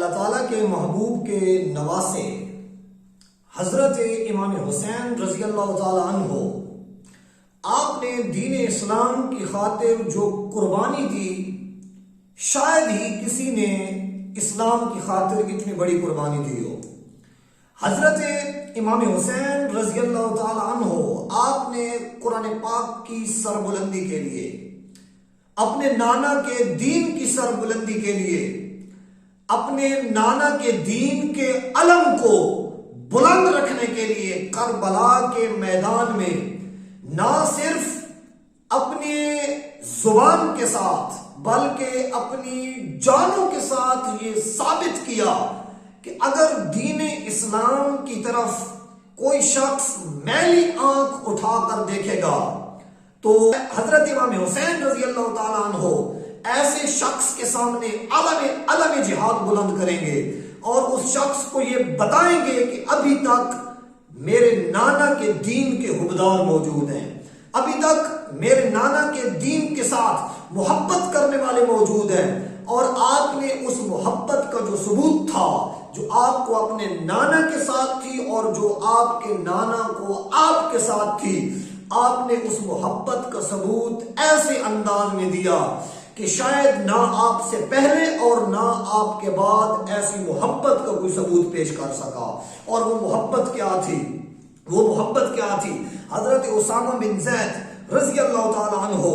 اللہ تعالیٰ کے محبوب کے نواسے حضرت امام حسین رضی اللہ تعالیٰ عنہ، آپ نے دین اسلام کی خاطر جو قربانی دی، شاید ہی کسی نے اسلام کی خاطر اتنی بڑی قربانی دی ہو۔ حضرت امام حسین رضی اللہ تعالیٰ عنہ، آپ نے قرآن پاک کی سربلندی کے لیے، اپنے نانا کے دین کی سربلندی کے لیے، اپنے نانا کے دین کے علم کو بلند رکھنے کے لیے کربلا کے میدان میں نہ صرف اپنے زبان کے ساتھ بلکہ اپنی جانوں کے ساتھ یہ ثابت کیا کہ اگر دین اسلام کی طرف کوئی شخص میلی آنکھ اٹھا کر دیکھے گا تو حضرت امام حسین رضی اللہ تعالیٰ عنہ ایسے شخص کے سامنے علم جہاد بلند کریں گے اور اس شخص کو یہ بتائیں گے کہ ابھی تک میرے نانا کے دین کے حبدار موجود ہیں، ابھی تک میرے نانا کے دین کے ساتھ محبت کرنے والے موجود ہیں۔ اور آپ نے اس محبت کا جو ثبوت تھا، جو آپ کو اپنے نانا کے ساتھ تھی اور جو آپ کے نانا کو آپ کے ساتھ تھی، آپ نے اس محبت کا ثبوت ایسے انداز میں دیا کہ شاید نہ آپ سے پہلے اور نہ آپ کے بعد ایسی محبت کا کوئی ثبوت پیش کر سکا۔ اور وہ محبت کیا تھی؟ وہ محبت کیا تھی؟ حضرت اسامہ بن زید رضی اللہ تعالیٰ عنہ،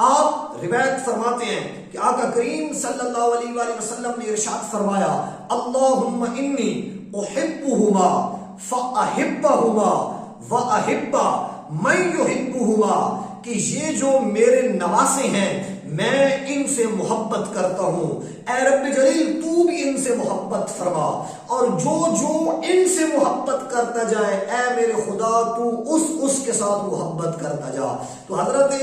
آپ روایت فرماتے ہیں کہ آقا کریم صلی اللہ علیہ وآلہ وسلم نے ارشاد فرمایا، اللہم انی احبہما فاحبہما واحب من یحبہما، کہ یہ جو میرے نواسے ہیں میں ان سے محبت کرتا ہوں، اے رب جلیل تو بھی ان سے محبت فرما، اور جو ان سے محبت کرتا جائے اے میرے خدا تو اس کے ساتھ محبت کرتا جا۔ تو حضرت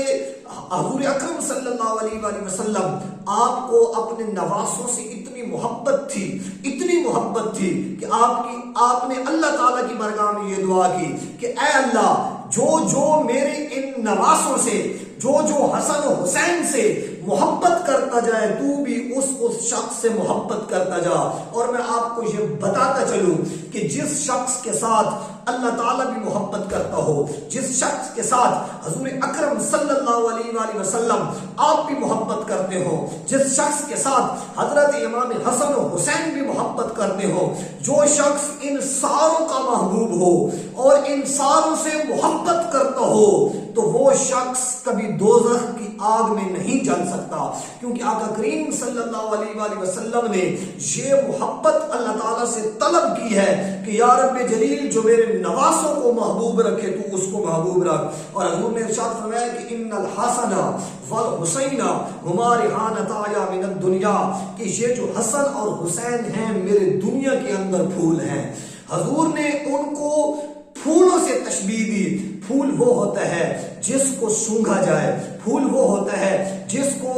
حضور اکرم صلی اللہ علیہ وآلہ وسلم، آپ کو اپنے نواسوں سے اتنی محبت تھی، اتنی محبت تھی کہ آپ نے اللہ تعالیٰ کی بارگاہ میں یہ دعا کی کہ اے اللہ، جو میرے ان نواسوں سے، جو حسن و حسین سے محبت کرتا جائے تو بھی اس شخص سے محبت کرتا جا۔ اور میں آپ کو یہ بتاتا چلوں کہ جس شخص کے ساتھ اللہ تعالیٰ بھی محبت کرتا ہو، جس شخص کے ساتھ حضور اکرم صلی اللہ علیہ وآلہ وسلم آپ بھی محبت کرتے ہو، جس شخص کے ساتھ حضرت امام حسن و حسین بھی محبت کرتے ہو، جو شخص ان ساروں کا محبوب ہو اور ان ساروں سے محبت کرتا ہو، تو وہ شخص کبھی دوزخ کی آگ میں نہیں جل سکتا، کیونکہ آقا کریم صلی اللہ علیہ وآلہ وسلم نے یہ محبت اللہ تعالیٰ سے طلب کی ہے کہ یا رب جلیل، جو میرے نواسوں کو محبوب رکھے تو اس کو محبوب رکھ۔ اور حضور نے ارشاد فرمایا کہ ان الحسن والحسین ہما ریحانتایا من الدنیا، کہ یہ جو حسن اور حسین ہیں میرے دنیا کے اندر پھول ہیں۔ حضور نے ان کو پھولوں سے تشبیہ دی۔ پھول وہ ہوتا ہے جس کو سونگھا جائے، پھول وہ ہوتا ہے جس کو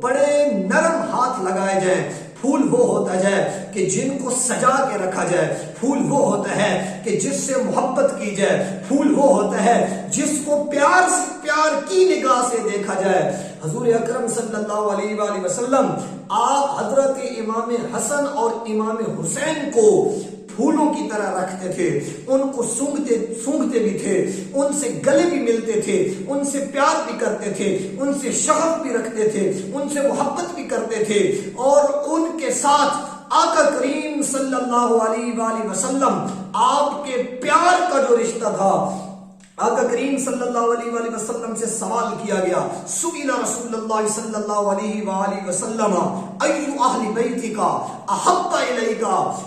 بڑے نرم ہاتھ لگائے جائیں، پھول وہ ہوتا ہے کہ جن کو سجا کے رکھا جائے، پھول وہ ہوتا ہے کہ جس سے محبت کی جائے، پھول وہ ہوتا ہے جس کو پیار کی نگاہ سے دیکھا جائے۔ حضور اکرم صلی اللہ علیہ وآلہ وسلم، آپ حضرت امام حسن اور امام حسین کو پھولوں کی طرح رکھتے تھے، ان کو سونگھتے بھی تھے، ان سے گلے بھی ملتے تھے، ان سے پیار بھی کرتے تھے، ان سے شغف بھی رکھتے تھے، ان سے محبت بھی کرتے تھے، اور ان کے ساتھ آقا کریم صلی اللہ علیہ وآلہ وسلم، آپ کے پیار کا جو رشتہ تھا، آقا کریم صلی اللہ علیہ وآلہ وسلم سے سوال کیا گیا، سئل رسول اللہ صلی اللہ علیہ وآلہ وسلم ای اہل بیتک احب الیک،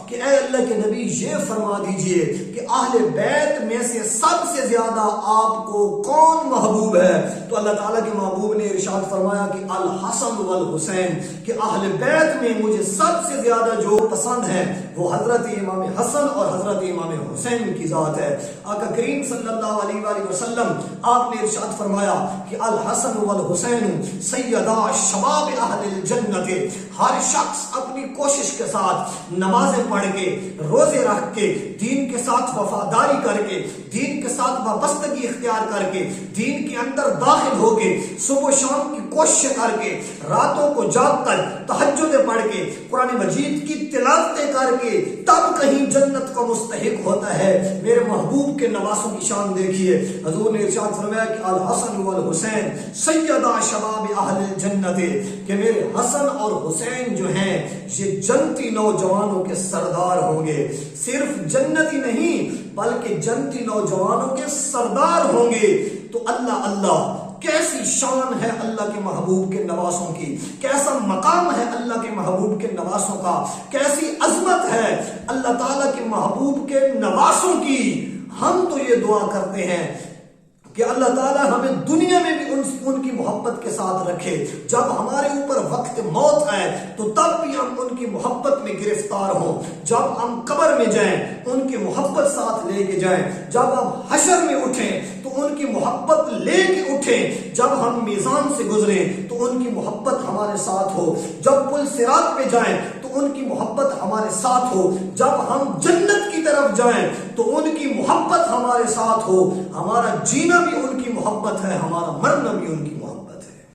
کہ اے اللہ کے نبی یہ فرما دیجئے کہ اہل بیت میں سے سب سے زیادہ آپ کو کون محبوب ہے؟ تو اللہ تعالیٰ کے محبوب نے ارشاد فرمایا کہ الحسن والحسین، کہ اہل بیت میں مجھے سب سے زیادہ جو پسند ہے وہ حضرت امام حسن اور حضرت امام حسین کی ذات ہے۔ آقا کریم صلی اللہ علیہ وآلہ وسلم، آپ نے ارشاد فرمایا کہ الحسن والحسین سیدا شباب اہل الجنت، ہر شخص اپنی کوشش کے ساتھ نمازیں پڑھ کے، روزے رکھ کے، دین کے ساتھ وفاداری کر کے، دین کے ساتھ وابستگی اختیار کر کے، دین کے اندر داخل ہو کے، صبح و شام کی کوشش کر کے، راتوں کو جاگ کر تہجدیں پڑھ کے قرآن مجید کی تلاوتیں کر کے تب کہیں جنت کا مستحق ہوتا ہے۔ میرے محبوب کے نواسوں کی شان دیکھیے، حضور نے ارشاد فرمایا کہ الحسن والحسین سیدا شباب اہل الجنت، کہ میرے حسن اور حسین جو ہیں یہ جنتی نوجوانوں کے سردار ہوں گے۔ صرف جنتی نہیں بلکہ جنتی نوجوانوں کے سردار ہوں گے۔ تو اللہ اللہ، کیسی شان ہے اللہ کے محبوب کے نواسوں کی، کیسا مقام ہے اللہ کے محبوب کے نواسوں کا، کیسی عظمت ہے اللہ تعالیٰ کے محبوب کے نواسوں کی۔ ہم تو یہ دعا کرتے ہیں کہ اللہ تعالیٰ ہمیں دنیا میں بھی ان کی محبت کے ساتھ رکھے، جب ہمارے اوپر وقت موت آئے تو تب بھی ہم ان کی محبت میں گرفتار ہوں، جب ہم قبر میں جائیں ان کی محبت ساتھ لے کے جائیں، جب ہم حشر میں اٹھیں تو ان کی محبت لے کے اٹھیں، جب ہم میزان سے گزریں تو ان کی محبت ہمارے ساتھ ہو، جب پل صراط پہ جائیں تو ان کی محبت ہمارے ساتھ ہو، جب ہم جنت کی طرف جائیں تو ان کی محبت ہمارے ساتھ ہو۔ ہمارا جینا بھی ان کی محبت ہے، ہمارا مرنا بھی ان کی محبت